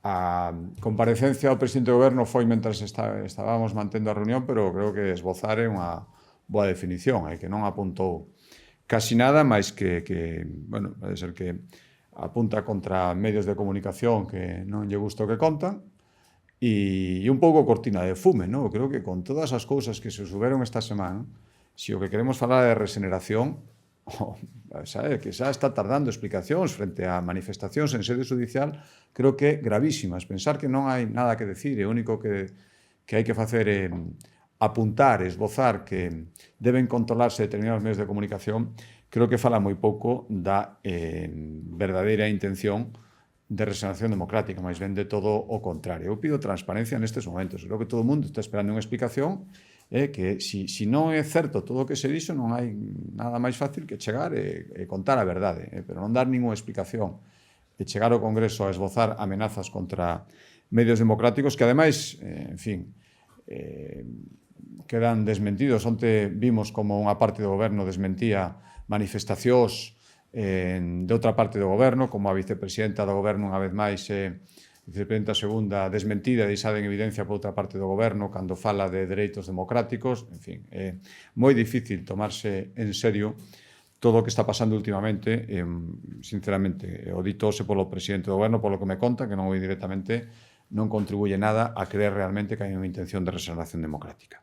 A comparecencia do presidente do goberno foi mentras estábamos mantendo a reunión, pero creo que esbozar é unha boa definición, que non apuntou casi nada, máis bueno, pode ser que apunta contra medios de comunicación que non lle gusta o que contan, e un pouco cortina de fume, non? Creo que con todas as cousas que se suberon esta semana, se o que queremos falar é de regeneración, sabe, que xa está tardando explicacións frente a manifestacións en sede judicial, creo que gravísimas. Pensar que non hai nada que decir, e o único que hai que facer é apuntar, esbozar que deben controlarse determinados medios de comunicación, creo que fala moi pouco da verdadeira intención de regeneración democrática, máis ben de todo o contrario. Eu pido transparencia nestes momentos. Creo que todo o mundo está esperando unha explicación, que si non é certo todo o que se dixo, non hai nada máis fácil que chegar e contar a verdade, pero non dar ninguna explicación e chegar ao Congreso a esbozar amenazas contra medios democráticos que, ademais, en fin, quedan desmentidos. Onte vimos como unha parte do goberno desmentía manifestacións de outra parte do goberno, como a vicepresidenta do goberno unha vez máis, vicepresidenta segunda, desmentida e deixada en evidencia por outra parte do goberno cando fala de dereitos democráticos. En fin, é moi difícil tomarse en serio todo o que está pasando últimamente. Sinceramente, o dito hoxe polo presidente do goberno, polo que me conta, que non o vi directamente, non contribuye nada a creer realmente que hai unha intención de regeneración democrática.